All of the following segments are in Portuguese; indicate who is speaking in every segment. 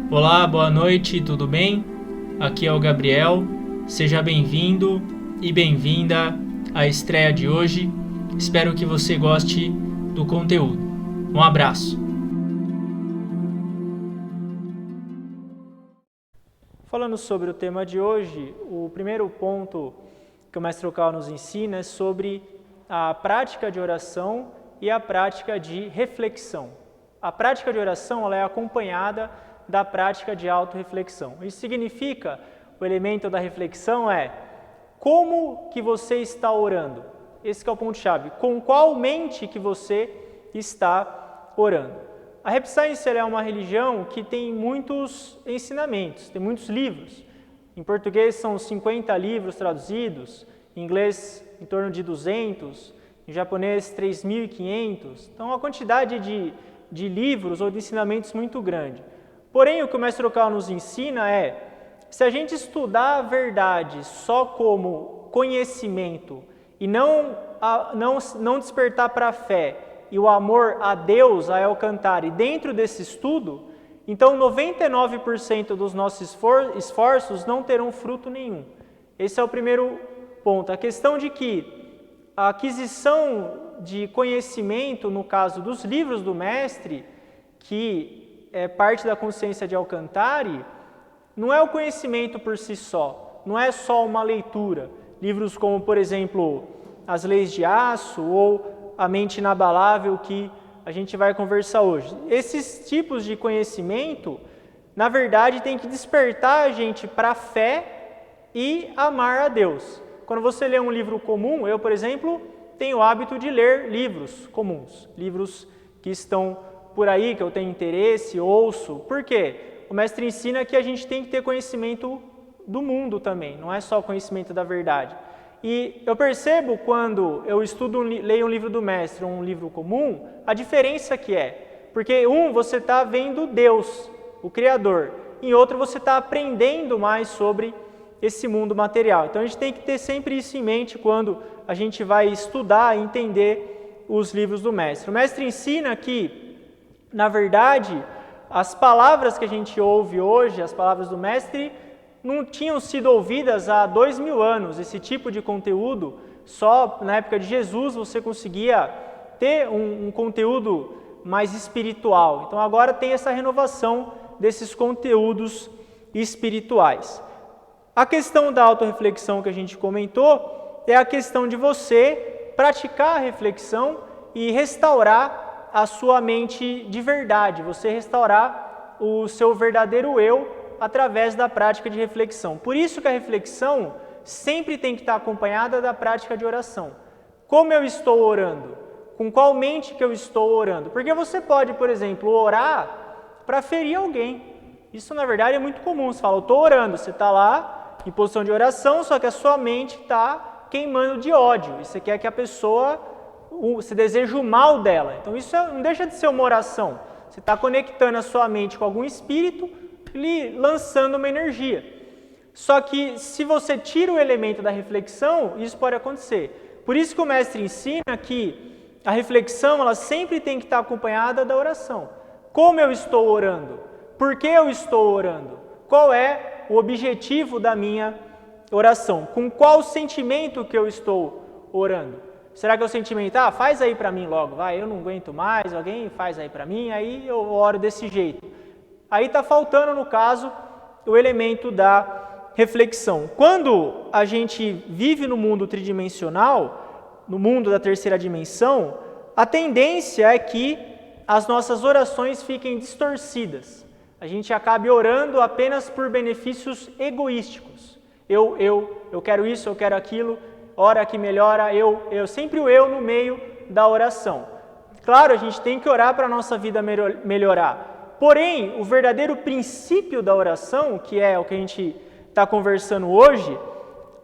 Speaker 1: Olá, boa noite, tudo bem? Aqui é o Gabriel, seja bem-vindo e bem-vinda à estreia de hoje. Espero que você goste do conteúdo. Um abraço.
Speaker 2: Falando sobre o tema de hoje, o primeiro ponto que o Mestre Okal nos ensina é sobre a prática de oração e a prática de reflexão. A prática de oração ela é acompanhada da prática de autorreflexão. Isso significa, o elemento da reflexão é como que você está orando. Esse que é o ponto-chave. Com qual mente que você está orando. A Rap Science é uma religião que tem muitos ensinamentos, tem muitos livros. Em português são 50 livros traduzidos, em inglês em torno de 200, em japonês 3.500. Então, uma quantidade de livros ou de ensinamentos muito grande. Porém, o que o Mestre Okal nos ensina é, se a gente estudar a verdade só como conhecimento e não despertar para a fé e o amor a Deus, a Alcantara, e dentro desse estudo, então 99% dos nossos esforços não terão fruto nenhum. Esse é o primeiro ponto. A questão de que a aquisição de conhecimento, no caso dos livros do Mestre, que é parte da consciência de Alcantara, não é o conhecimento por si só, não é só uma leitura. Livros como, por exemplo, As Leis de Aço ou A Mente Inabalável, que a gente vai conversar hoje. Esses tipos de conhecimento, na verdade, tem que despertar a gente para a fé e amar a Deus. Quando você lê um livro comum, eu, por exemplo, tenho o hábito de ler livros comuns, livros que estão por aí, que eu tenho interesse, ouço. Por quê? O mestre ensina que a gente tem que ter conhecimento do mundo também, não é só conhecimento da verdade. E eu percebo quando eu leio um livro do mestre, um livro comum, a diferença que é. Porque você está vendo Deus, o Criador, em outro você está aprendendo mais sobre esse mundo material. Então a gente tem que ter sempre isso em mente quando a gente vai estudar e entender os livros do mestre. O mestre ensina que, na verdade, as palavras que a gente ouve hoje, as palavras do mestre, não tinham sido ouvidas há 2000 anos. Esse tipo de conteúdo, só na época de Jesus você conseguia ter um conteúdo mais espiritual. Então agora tem essa renovação desses conteúdos espirituais. A questão da autorreflexão que a gente comentou é a questão de você praticar a reflexão e restaurar a sua mente de verdade, você restaurar o seu verdadeiro eu através da prática de reflexão. Por isso que a reflexão sempre tem que estar acompanhada da prática de oração. Como eu estou orando? Com qual mente que eu estou orando? Porque você pode, por exemplo, orar para ferir alguém. Isso, na verdade, é muito comum. Você fala, eu estou orando, você está lá em posição de oração, só que a sua mente está queimando de ódio. E você quer que a pessoa, você deseja o mal dela. Então isso não deixa de ser uma oração. Você está conectando a sua mente com algum espírito, lhe lançando uma energia. Só que se você tira o elemento da reflexão, isso pode acontecer. Por isso que o mestre ensina que a reflexão ela sempre tem que estar acompanhada da oração. Como eu estou orando? Por que eu estou orando? Qual é o objetivo da minha oração? Com qual sentimento que eu estou orando? Será que é o sentimento, faz aí para mim logo, vai, eu não aguento mais, alguém faz aí para mim, aí eu oro desse jeito. Aí está faltando, no caso, o elemento da reflexão. Quando a gente vive no mundo tridimensional, no mundo da terceira dimensão, a tendência é que as nossas orações fiquem distorcidas. A gente acabe orando apenas por benefícios egoísticos. Eu quero isso, eu quero aquilo, ora que melhora, sempre o eu no meio da oração. Claro, a gente tem que orar para a nossa vida melhorar. Porém, o verdadeiro princípio da oração, que é o que a gente está conversando hoje,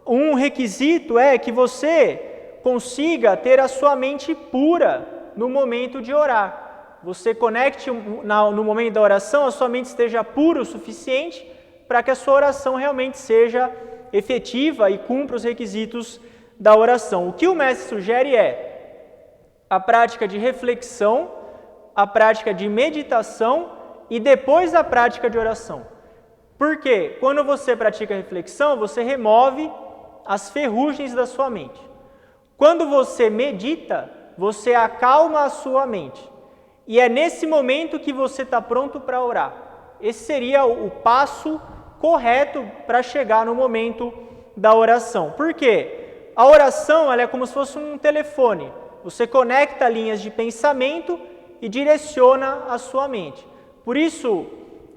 Speaker 2: um requisito é que você consiga ter a sua mente pura no momento de orar. Você conecte no momento da oração, a sua mente esteja pura o suficiente para que a sua oração realmente seja efetiva e cumpra os requisitos da oração. O que o mestre sugere é a prática de reflexão, a prática de meditação e depois da prática de oração. Por quê? Quando você pratica reflexão, você remove as ferrugens da sua mente. Quando você medita, você acalma a sua mente. E é nesse momento que você está pronto para orar. Esse seria o passo correto para chegar no momento da oração. Por quê? A oração ela é como se fosse um telefone. Você conecta linhas de pensamento e direciona a sua mente. Por isso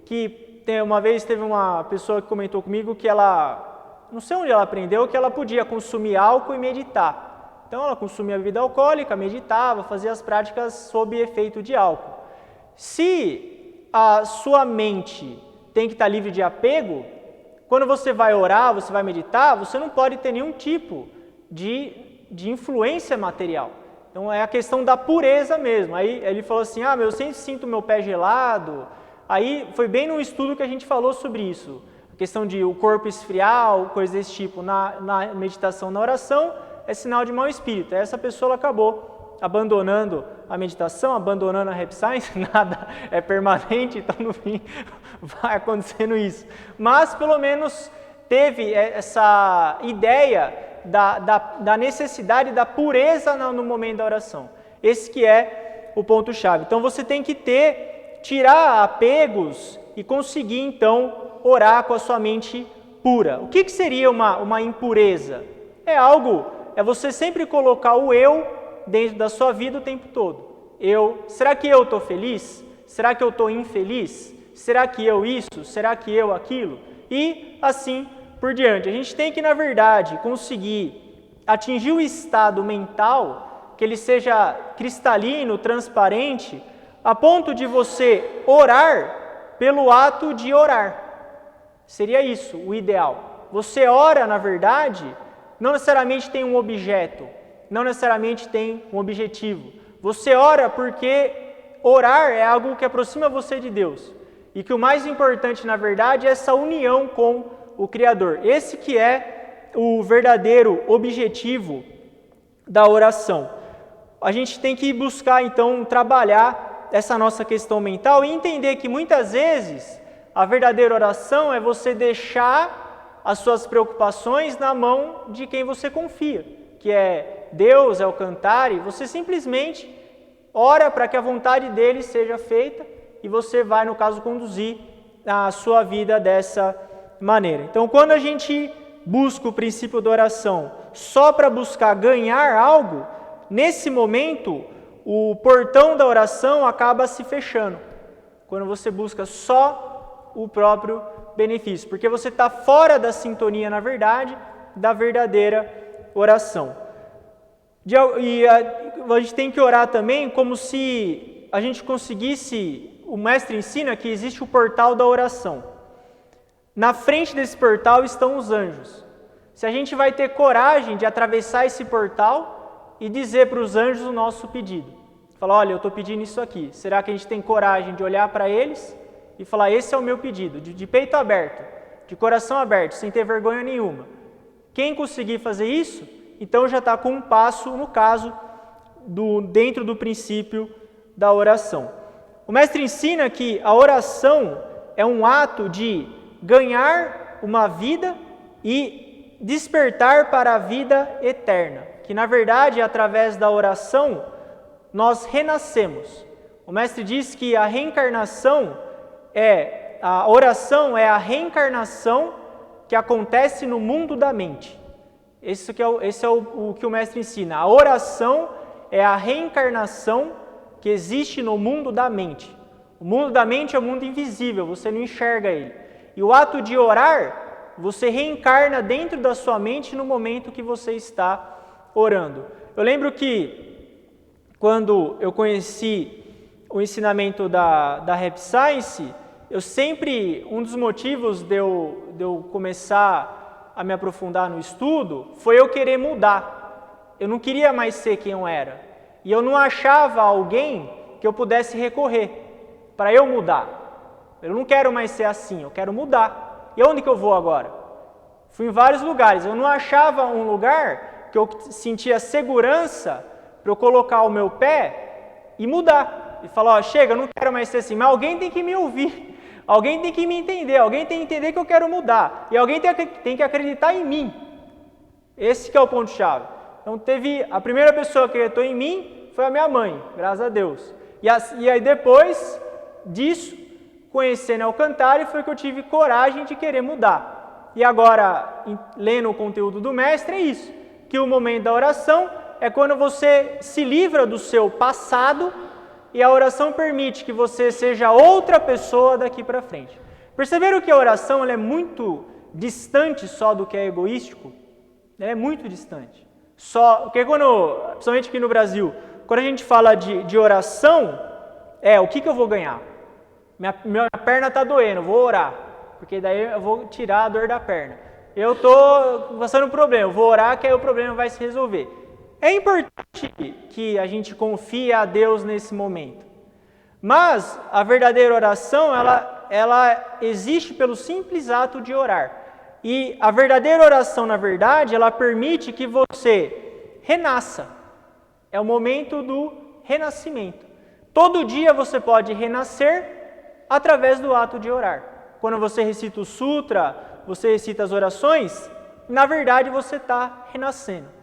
Speaker 2: que uma vez teve uma pessoa que comentou comigo que ela, não sei onde ela aprendeu, que ela podia consumir álcool e meditar. Então ela consumia bebida alcoólica, meditava, fazia as práticas sob efeito de álcool. Se a sua mente tem que estar livre de apego, quando você vai orar, você vai meditar, você não pode ter nenhum tipo de influência material. Então é a questão da pureza mesmo. Aí ele falou assim, eu sempre sinto meu pé gelado. Aí foi bem num estudo que a gente falou sobre isso. A questão de o corpo esfriar, coisas desse tipo na meditação, na oração, é sinal de mau espírito. Aí essa pessoa acabou abandonando a meditação, abandonando a Rap Science, nada é permanente, então no fim vai acontecendo isso. Mas pelo menos teve essa ideia da necessidade da pureza no momento da oração. Esse que é o ponto-chave. Então você tem que tirar apegos e conseguir então orar com a sua mente pura. O que seria uma impureza? É você sempre colocar o eu dentro da sua vida o tempo todo. Será que eu estou feliz? Será que eu estou infeliz? Será que eu isso? Será que eu aquilo? E assim por diante. A gente tem que, na verdade, conseguir atingir o estado mental, que ele seja cristalino, transparente, a ponto de você orar pelo ato de orar. Seria isso o ideal. Você ora, na verdade, não necessariamente tem um objeto, não necessariamente tem um objetivo. Você ora porque orar é algo que aproxima você de Deus. E que o mais importante, na verdade, é essa união com o Criador. Esse que é o verdadeiro objetivo da oração. A gente tem que buscar, então, trabalhar essa nossa questão mental e entender que muitas vezes a verdadeira oração é você deixar as suas preocupações na mão de quem você confia, que é Deus, é o cantar, e você simplesmente ora para que a vontade dele seja feita e você vai, no caso, conduzir a sua vida dessa maneira. Então, quando a gente busca o princípio da oração só para buscar ganhar algo, nesse momento o portão da oração acaba se fechando, quando você busca só o próprio benefício, porque você está fora da sintonia, na verdade, da verdadeira oração. E a gente tem que orar também como se a gente conseguisse, o mestre ensina que existe o portal da oração. Na frente desse portal estão os anjos. Se a gente vai ter coragem de atravessar esse portal e dizer para os anjos o nosso pedido. Falar, olha, eu estou pedindo isso aqui. Será que a gente tem coragem de olhar para eles e falar, esse é o meu pedido, de peito aberto, de coração aberto, sem ter vergonha nenhuma. Quem conseguir fazer isso, então já está com um passo, no caso, dentro do princípio da oração. O mestre ensina que a oração é um ato de ganhar uma vida e despertar para a vida eterna, que na verdade, através da oração, nós renascemos. O mestre diz que a oração é a reencarnação que acontece no mundo da mente. Esse é o que o mestre ensina. A oração é a reencarnação que existe no mundo da mente. O mundo da mente é o mundo invisível, você não enxerga ele. E o ato de orar, você reencarna dentro da sua mente no momento que você está orando. Eu lembro que quando eu conheci o ensinamento da Rap Science, um dos motivos de eu começar a me aprofundar no estudo foi eu querer mudar. Eu não queria mais ser quem eu era. E eu não achava alguém que eu pudesse recorrer para eu mudar. Eu não quero mais ser assim, eu quero mudar. E onde que eu vou agora? Fui em vários lugares. Eu não achava um lugar que eu sentia segurança para eu colocar o meu pé e mudar. e falar, ó, chega, eu não quero mais ser assim, mas alguém tem que me ouvir, alguém tem que me entender, alguém tem que entender que eu quero mudar, e alguém tem que acreditar em mim. Esse que é o ponto-chave. Então a primeira pessoa que acreditou em mim foi a minha mãe, graças a Deus. E aí depois disso, conhecendo Alcantara, foi que eu tive coragem de querer mudar. E agora, lendo o conteúdo do mestre, é isso, que o momento da oração é quando você se livra do seu passado e a oração permite que você seja outra pessoa daqui para frente. Perceberam que a oração ela é muito distante só do que é egoístico? Ela é muito distante. Porque principalmente aqui no Brasil, quando a gente fala de oração, o que eu vou ganhar? Minha perna está doendo, vou orar, porque daí eu vou tirar a dor da perna. Eu estou passando um problema, eu vou orar que aí o problema vai se resolver. É importante que a gente confie a Deus nesse momento, mas a verdadeira oração, ela existe pelo simples ato de orar. E a verdadeira oração, na verdade, ela permite que você renasça. É o momento do renascimento. Todo dia você pode renascer através do ato de orar. Quando você recita o sutra, você recita as orações, na verdade você está renascendo.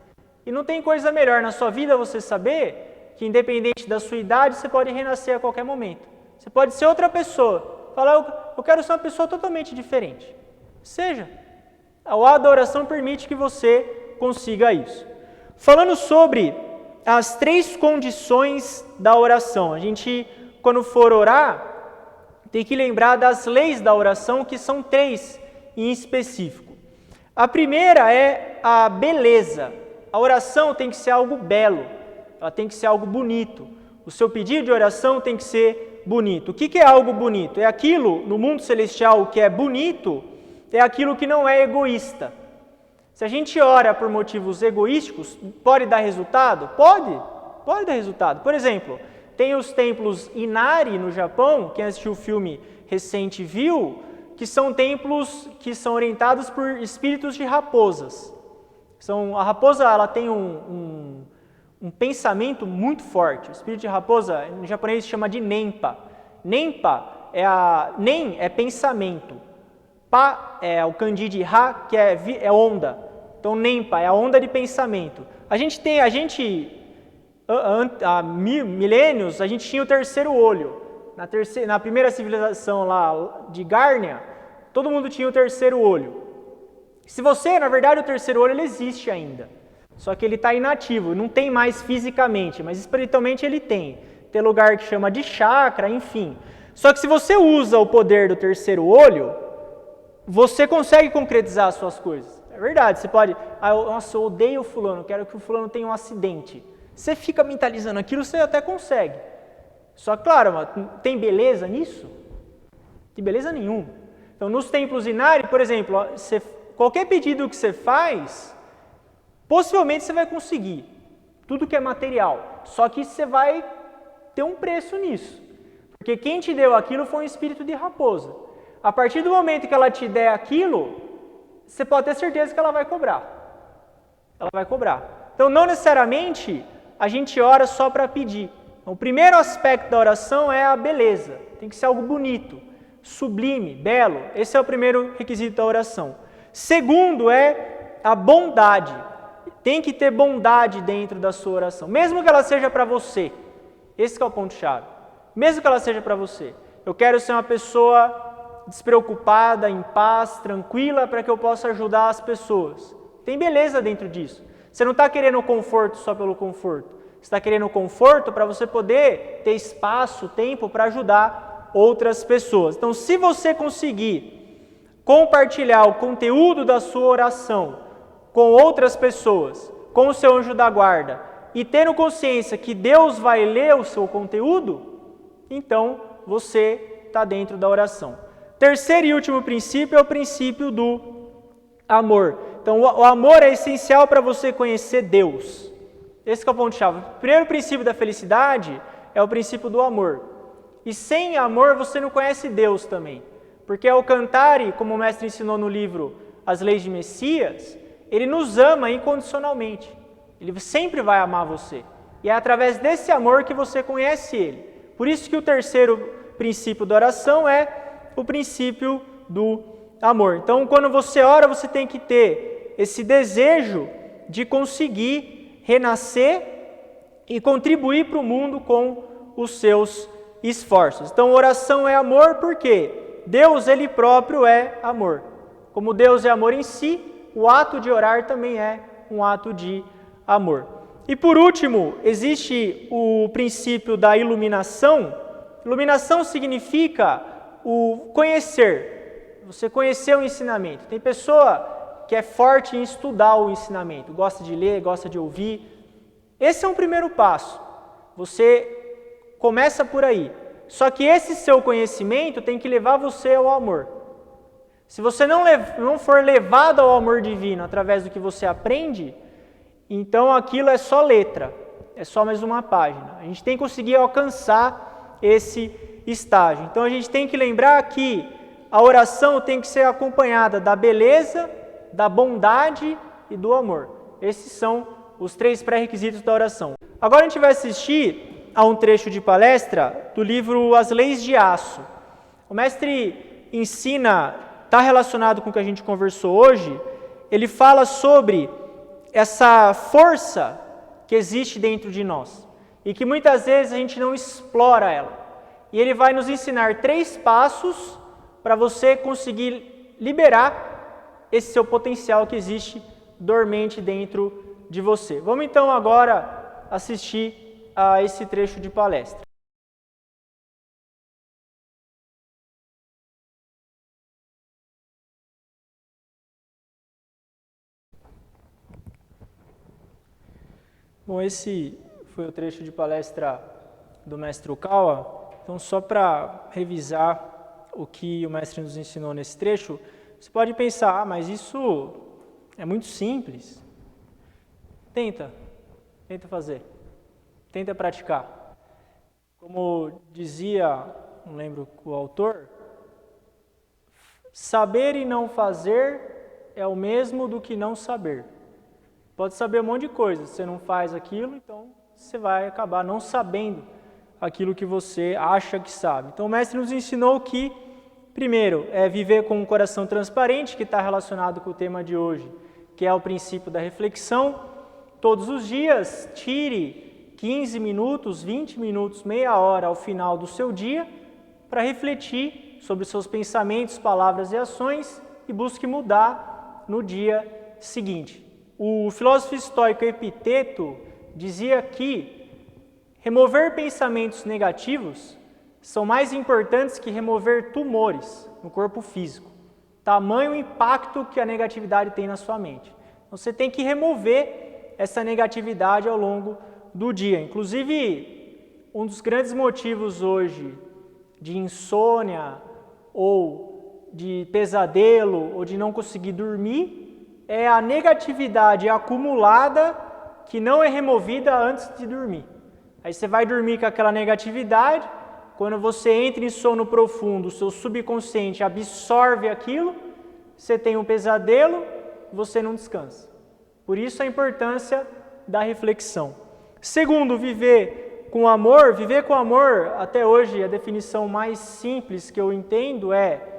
Speaker 2: E não tem coisa melhor na sua vida você saber que, independente da sua idade, você pode renascer a qualquer momento. Você pode ser outra pessoa. Falar, eu quero ser uma pessoa totalmente diferente. Seja. O ato da oração permite que você consiga isso. Falando sobre as 3 condições da oração. A gente, quando for orar, tem que lembrar das leis da oração, que são 3 em específico. A primeira é a beleza. A oração tem que ser algo belo, ela tem que ser algo bonito. O seu pedido de oração tem que ser bonito. O que é algo bonito? É aquilo, no mundo celestial, que é bonito, é aquilo que não é egoísta. Se a gente ora por motivos egoísticos, pode dar resultado? Pode dar resultado. Por exemplo, tem os templos Inari no Japão, quem assistiu o filme recente viu, que são templos que são orientados por espíritos de raposas. A raposa ela tem um pensamento muito forte. O espírito de raposa, em japonês, se chama de Nenpa. Nenpa Nen é pensamento. Pa é o kanji de Ha, que é onda. Então, Nenpa é a onda de pensamento. Há milênios, a gente tinha o terceiro olho. Na primeira civilização lá de Gárnia, todo mundo tinha o terceiro olho. Na verdade, o terceiro olho ele existe ainda. Só que ele está inativo, não tem mais fisicamente, mas espiritualmente ele tem. Tem lugar que chama de chakra, enfim. Só que se você usa o poder do terceiro olho, você consegue concretizar as suas coisas. É verdade, você pode... eu odeio o fulano, quero que o fulano tenha um acidente. Você fica mentalizando aquilo, você até consegue. Só que, claro, tem beleza nisso? Tem beleza nenhuma. Então, nos templos Inari, por exemplo, qualquer pedido que você faz, possivelmente você vai conseguir. Tudo que é material. Só que você vai ter um preço nisso. Porque quem te deu aquilo foi um espírito de raposa. A partir do momento que ela te der aquilo, você pode ter certeza que ela vai cobrar. Ela vai cobrar. Então, não necessariamente a gente ora só para pedir. Então, o primeiro aspecto da oração é a beleza. Tem que ser algo bonito, sublime, belo. Esse é o primeiro requisito da oração. Segundo é a bondade. Tem que ter bondade dentro da sua oração, mesmo que ela seja para você. Esse que é o ponto-chave. Mesmo que ela seja para você. Eu quero ser uma pessoa despreocupada, em paz, tranquila, para que eu possa ajudar as pessoas. Tem beleza dentro disso. Você não está querendo conforto só pelo conforto. Você está querendo conforto para você poder ter espaço, tempo para ajudar outras pessoas. Então, se você conseguir compartilhar o conteúdo da sua oração com outras pessoas, com o seu anjo da guarda, e tendo consciência que Deus vai ler o seu conteúdo, então você está dentro da oração. Terceiro e último princípio é o princípio do amor. Então, o amor é essencial para você conhecer Deus. Esse é o ponto-chave. O primeiro princípio da felicidade é o princípio do amor. E sem amor você não conhece Deus também. Porque Alcantara, como o mestre ensinou no livro As Leis de Messias, ele nos ama incondicionalmente. Ele sempre vai amar você. E é através desse amor que você conhece Ele. Por isso que o terceiro princípio da oração é o princípio do amor. Então, quando você ora, você tem que ter esse desejo de conseguir renascer e contribuir para o mundo com os seus esforços. Então, oração é amor porque Deus, Ele próprio é amor. Como Deus é amor em si, o ato de orar também é um ato de amor. E por último, existe o princípio da iluminação. Iluminação significa o conhecer. Você conhecer o ensinamento. Tem pessoa que é forte em estudar o ensinamento, gosta de ler, gosta de ouvir. Esse é um primeiro passo. Você começa por aí. Só que esse seu conhecimento tem que levar você ao amor. Se você não for levado ao amor divino através do que você aprende, então aquilo é só letra, é só mais uma página. A gente tem que conseguir alcançar esse estágio. Então a gente tem que lembrar que a oração tem que ser acompanhada da beleza, da bondade e do amor. Esses são os 3 pré-requisitos da oração. Agora a gente vai assistir a um trecho de palestra do livro As Leis de Aço. O mestre ensina, está relacionado com o que a gente conversou hoje, ele fala sobre essa força que existe dentro de nós e que muitas vezes a gente não explora ela. E ele vai nos ensinar 3 passos para você conseguir liberar esse seu potencial que existe dormente dentro de você. Vamos então agora assistir a esse trecho de palestra. Bom, esse foi o trecho de palestra do mestre Okawa. Então, só para revisar o que o mestre nos ensinou nesse trecho, você pode pensar, mas isso é muito simples. Tenta fazer, tenta praticar. Como dizia, não lembro o autor, saber e não fazer é o mesmo do que não saber. Pode saber um monte de coisa, se você não faz aquilo, então você vai acabar não sabendo aquilo que você acha que sabe. Então o mestre nos ensinou que, primeiro, é viver com um coração transparente, que está relacionado com o tema de hoje, que é o princípio da reflexão. Todos os dias, tire 15 minutos, 20 minutos, meia hora ao final do seu dia para refletir sobre seus pensamentos, palavras e ações e busque mudar no dia seguinte. O filósofo estoico Epiteto dizia que remover pensamentos negativos são mais importantes que remover tumores no corpo físico. Tamanho o impacto que a negatividade tem na sua mente. Então, você tem que remover essa negatividade ao longo do dia. Inclusive, um dos grandes motivos hoje de insônia ou de pesadelo ou de não conseguir dormir é a negatividade acumulada que não é removida antes de dormir. Aí você vai dormir com aquela negatividade, quando você entra em sono profundo, o seu subconsciente absorve aquilo, você tem um pesadelo, você não descansa. Por isso a importância da reflexão. Segundo, viver com amor, até hoje a definição mais simples que eu entendo é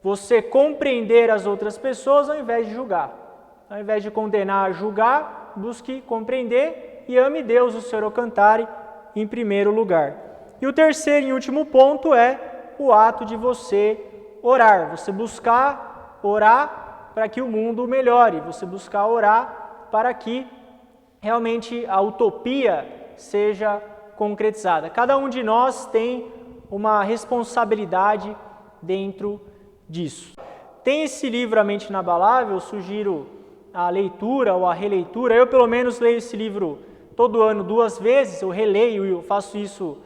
Speaker 2: você compreender as outras pessoas ao invés de julgar. Ao invés de condenar, julgar, busque compreender e ame Deus, o Senhor Cantare, em primeiro lugar. E o terceiro e último ponto é o ato de você orar. Você buscar orar para que o mundo melhore. Você buscar orar para que realmente a utopia seja concretizada. Cada um de nós tem uma responsabilidade dentro disso. Tem esse livro A Mente Inabalável, eu sugiro a leitura ou a releitura. Eu pelo menos leio esse livro todo ano 2 vezes, eu releio e eu faço isso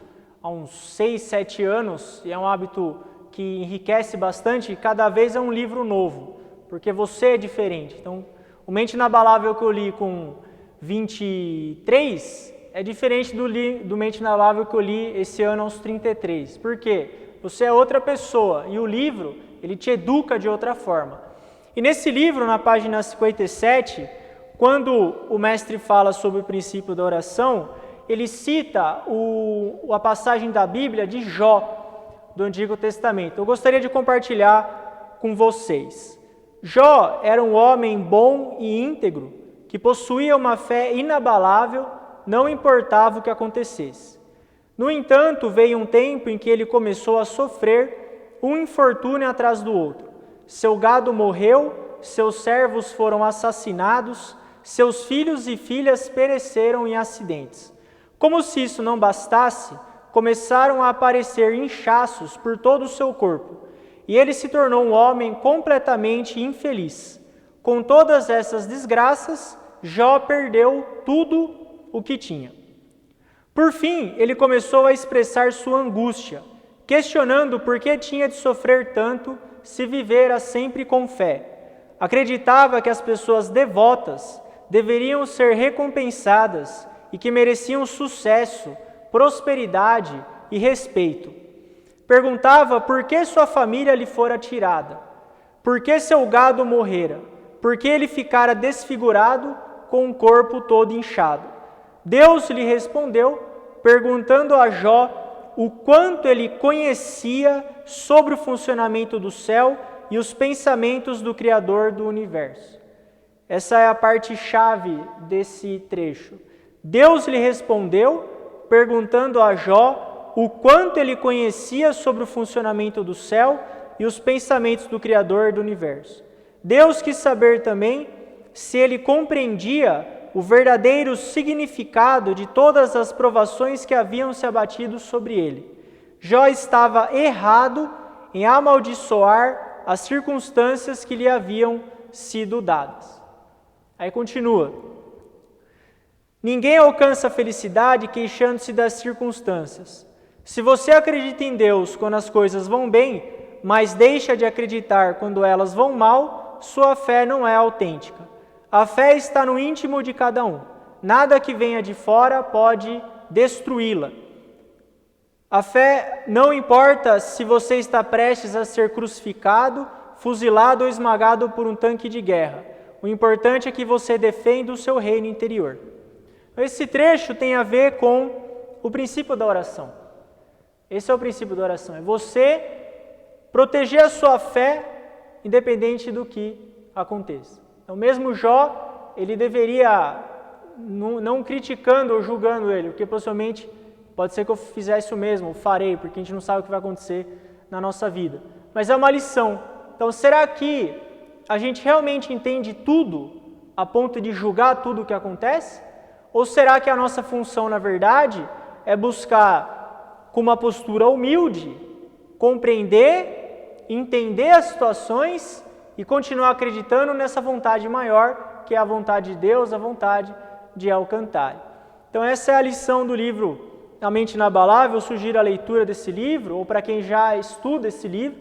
Speaker 2: há uns 6, 7 anos, e é um hábito que enriquece bastante, cada vez é um livro novo, porque você é diferente. Então, o Mente Inabalável que eu li com 23 é diferente do Mente Inabalável que eu li esse ano aos 33. Por quê? Você é outra pessoa e o livro, ele te educa de outra forma. E nesse livro, na página 57, quando o mestre fala sobre o princípio da oração, ele cita a passagem da Bíblia de Jó, do Antigo Testamento. Eu gostaria de compartilhar com vocês. Jó era um homem bom e íntegro, que possuía uma fé inabalável, não importava o que acontecesse. No entanto, veio um tempo em que ele começou a sofrer um infortúnio atrás do outro. Seu gado morreu, seus servos foram assassinados, seus filhos e filhas pereceram em acidentes. Como se isso não bastasse, começaram a aparecer inchaços por todo o seu corpo, e ele se tornou um homem completamente infeliz. Com todas essas desgraças, Jó perdeu tudo o que tinha. Por fim, ele começou a expressar sua angústia, questionando por que tinha de sofrer tanto se vivera sempre com fé. Acreditava que as pessoas devotas deveriam ser recompensadas e que mereciam sucesso, prosperidade e respeito. Perguntava por que sua família lhe fora tirada, por que seu gado morrera, por que ele ficara desfigurado com o corpo todo inchado. Deus lhe respondeu, perguntando a Jó o quanto ele conhecia sobre o funcionamento do céu e os pensamentos do Criador do universo. Essa é a parte chave desse trecho. Deus lhe respondeu, perguntando a Jó o quanto ele conhecia sobre o funcionamento do céu e os pensamentos do Criador do universo. Deus quis saber também se ele compreendia o verdadeiro significado de todas as provações que haviam se abatido sobre ele. Jó estava errado em amaldiçoar as circunstâncias que lhe haviam sido dadas. Aí continua. Ninguém alcança a felicidade queixando-se das circunstâncias. Se você acredita em Deus quando as coisas vão bem, mas deixa de acreditar quando elas vão mal, sua fé não é autêntica. A fé está no íntimo de cada um. Nada que venha de fora pode destruí-la. A fé não importa se você está prestes a ser crucificado, fuzilado ou esmagado por um tanque de guerra. O importante é que você defenda o seu reino interior. Esse trecho tem a ver com o princípio da oração. Esse é o princípio da oração. É você proteger a sua fé independente do que aconteça. Então, mesmo Jó, ele deveria, não criticando ou julgando ele, porque possivelmente pode ser que eu fizesse o mesmo, ou farei, porque a gente não sabe o que vai acontecer na nossa vida. Mas é uma lição. Então, será que a gente realmente entende tudo a ponto de julgar tudo o que acontece? Ou será que a nossa função, na verdade, é buscar, com uma postura humilde, compreender, entender as situações e continuar acreditando nessa vontade maior, que é a vontade de Deus, a vontade de Alcantara. Então essa é a lição do livro A Mente Inabalável. Eu sugiro a leitura desse livro, ou para quem já estuda esse livro,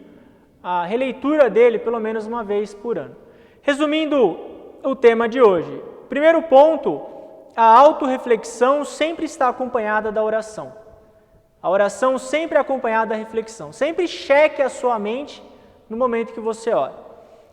Speaker 2: a releitura dele pelo menos uma vez por ano. Resumindo o tema de hoje. Primeiro ponto, a autorreflexão sempre está acompanhada da oração. A oração sempre é acompanhada da reflexão. Sempre cheque a sua mente no momento que você ora.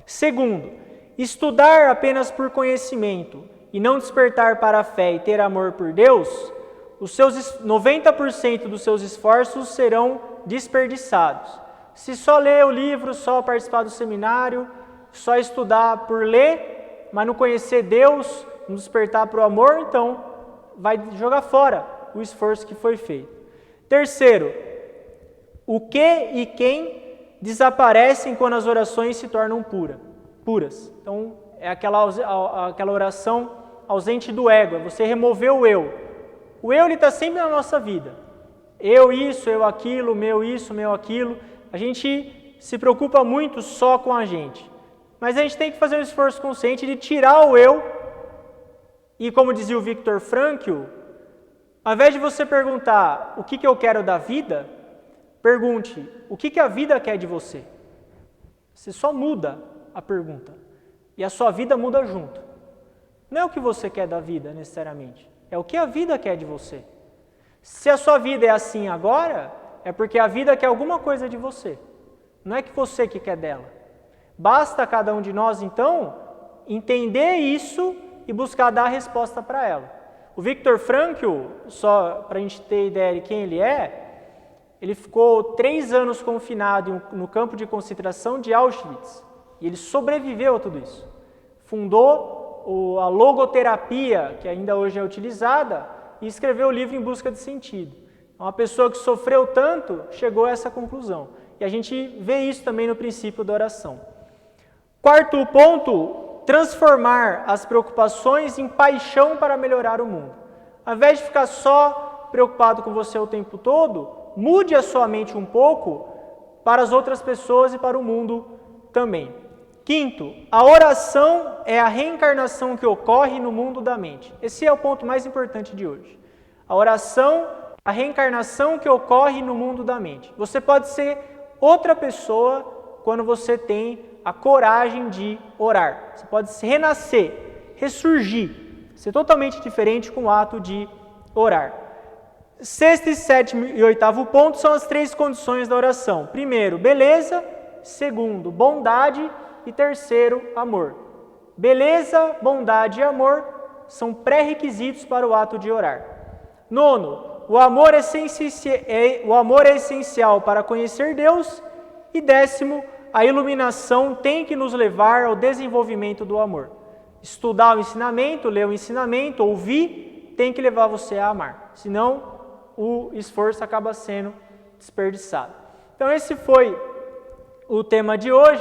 Speaker 2: Segundo, estudar apenas por conhecimento e não despertar para a fé e ter amor por Deus, os seus 90% dos seus esforços serão desperdiçados. Se só ler o livro, só participar do seminário, só estudar por ler, mas não conhecer Deus, não despertar para o amor, então vai jogar fora o esforço que foi feito. Terceiro, o que e quem desaparecem quando as orações se tornam puras. Então, é aquela oração ausente do ego, é você remover o eu. O eu está sempre na nossa vida. Eu isso, eu aquilo, meu isso, meu aquilo. A gente se preocupa muito só com a gente. Mas a gente tem que fazer um esforço consciente de tirar o eu. E como dizia o Viktor Frankl, ao invés de você perguntar o que eu quero da vida, pergunte o que a vida quer de você. Você só muda a pergunta. E a sua vida muda junto. Não é o que você quer da vida, necessariamente. É o que a vida quer de você. Se a sua vida é assim agora, é porque a vida quer alguma coisa de você. Não é que você que quer dela. Basta cada um de nós, então, entender isso e buscar dar a resposta para ela. O Viktor Frankl, só para a gente ter ideia de quem ele é, ele ficou 3 anos confinado no campo de concentração de Auschwitz e ele sobreviveu a tudo isso. Fundou a logoterapia, que ainda hoje é utilizada, e escreveu o livro Em Busca de Sentido. Uma pessoa que sofreu tanto chegou a essa conclusão. E a gente vê isso também no princípio da oração. Quarto ponto, transformar as preocupações em paixão para melhorar o mundo. Ao invés de ficar só preocupado com você o tempo todo, mude a sua mente um pouco para as outras pessoas e para o mundo também. Quinto, a oração é a reencarnação que ocorre no mundo da mente. Esse é o ponto mais importante de hoje. A oração, a reencarnação que ocorre no mundo da mente. Você pode ser outra pessoa quando você tem a coragem de orar. Você pode renascer, ressurgir, ser totalmente diferente com o ato de orar. Sexto, sétimo e oitavo ponto são as 3 condições da oração. Primeiro, beleza. Segundo, bondade. E terceiro, amor. Beleza, bondade e amor são pré-requisitos para o ato de orar. Nono, o amor é essencial para conhecer Deus. E 10º, a iluminação tem que nos levar ao desenvolvimento do amor. Estudar o ensinamento, ler o ensinamento, ouvir, tem que levar você a amar. Senão, o esforço acaba sendo desperdiçado. Então, esse foi o tema de hoje.